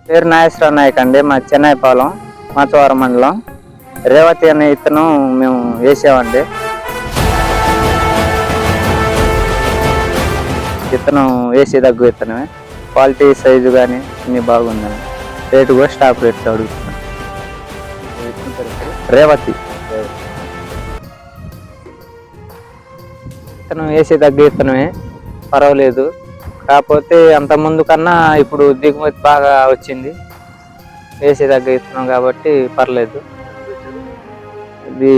పేరు నాగేశ్వర నాయక్ అండి. మా చెన్నైపాలెం మాచవరం మండలం. రేవతి అనే ఇతను మేము వేసామండి. ఇతను వేసే దగ్గు ఇతనమే. క్వాలిటీ సైజు కానీ అన్ని బాగుందండి. రేటు కూడా స్టాప్ రేట్స్ అడుగుతున్నాను. రేవతి ఇతను వేసే దగ్గు ఇతనమే, పర్వాలేదు. కాకపోతే అంత ముందు కన్నా ఇప్పుడు దిగుమతి బాగా వచ్చింది. వేసే దగ్గర ఇస్తున్నాం కాబట్టి పర్లేదు. ఇది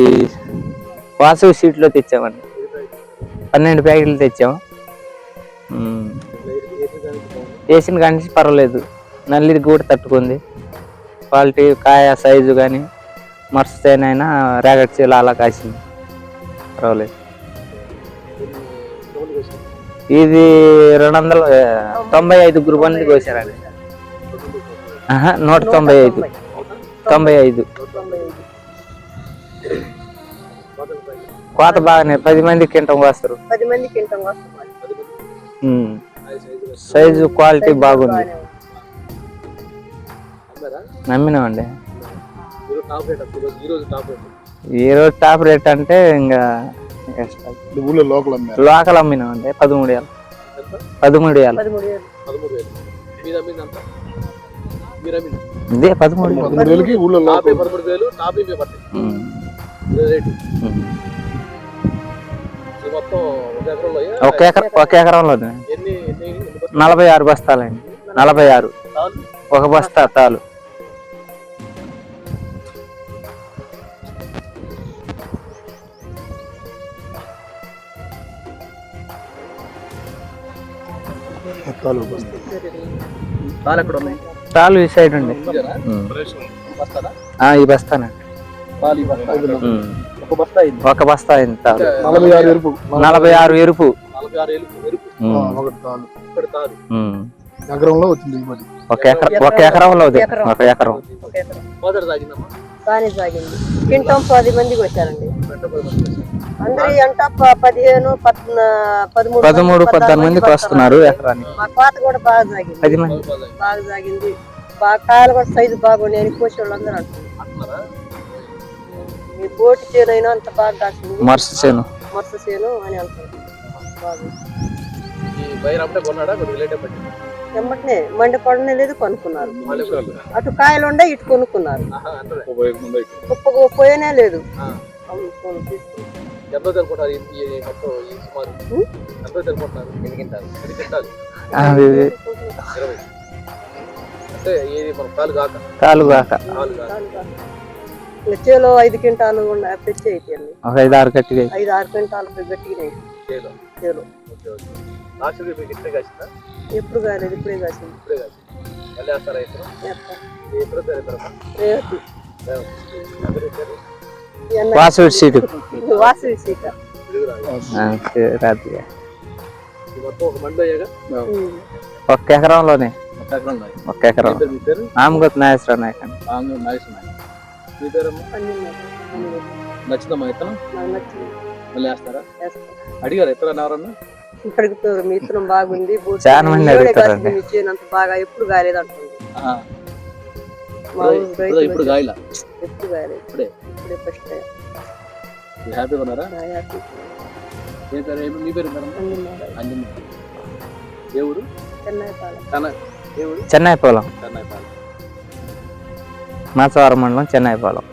వాసవి సీట్లో తెచ్చామండి. 12 ప్యాకెట్లు తెచ్చాము. వేసిన కానీ పర్వాలేదు. నల్లిది కూడా తట్టుకుంది. క్వాలిటీ కాయ సైజు కానీ మర్చితేనైనా రేగడి చీల అలా కాసింది, పర్వాలేదు. ఇది 295 గ్రూప్ మంది కోసారండి. 195 కోత బాగానే 10 మంది కింటం కోస్తారు. సైజు క్వాలిటీ బాగుంది. నమ్మినామండి. ఈరోజు టాప్ రేట్ అంటే ఇంకా లోకల్ అమ్మినామండి. 13,000. ఇదే 13,000. ఒక ఎకరంలో 46 బస్తాలండి. 46 ఒక బస్తా తాలు. తాలు ఈ సైడ్ ఉండి ఈ బస్తానండి. ఒక బస్తా అయింది తాలు. 46 ఎరుపు. ఒక ఎకరంలో ఒక ఎకరం. బాగానే సాగింది. కింటం 10 మందికి వచ్చారండి. అందరి అంట 15, 13, 14 మందికి వస్తున్నారు ఎకరానికి. మా కోత కూడా బాగా సాగింది. 10 మంది బాగా సాగింది. బాగా కాయలు కూడా సైజు బాగుంది అని కోసి వాళ్ళందరూ అంటున్నారు. మీ బోటి చేను అయినా అంత బాగా కాసింది. మర్స చేను అని అంటారు. వెంబటనే మండి పడనే లేదు, కొనుక్కున్నారు. అటు కాయలు ఉండే ఇటు కొనుక్కున్నారు. పోయనే లేదు. చేలో 5 క్వింటాలు తెచ్చి అయిపోయింది. 5-6 గట్టిగా 5-6 క్వింటాలు గట్టిగా చేలో. ఎప్పుడు కాలేదు, ఇప్పుడే కాసింది. వాసవి సీట్. ఒక ఎకరంలోనే ఒక ఎకరం. ఆమెగొత్త నాగేశ్వర నాయక్. నచ్చిందమ్మా ఇతను? మళ్ళీ వేస్తారా? అడిగారు ఇతను ఎవరన్నా? అడుగుతారు. మీ ఇతనం బాగుంది, చాలా మంది అడుగుతారు. బాగా ఎప్పుడు కాలేదు అంటుంది. ఇప్పుడు గాయలా? ఎప్పుడు కాలేదు, ఇప్పుడే ఫస్ట్ టైం. హ్యాపీగా ఉన్నారా? మీ పేరు అంజమ్మ. ఏ ఊరు? చెన్నైపాలెం. మాచవరం మండలం, చెన్నైపాలెం.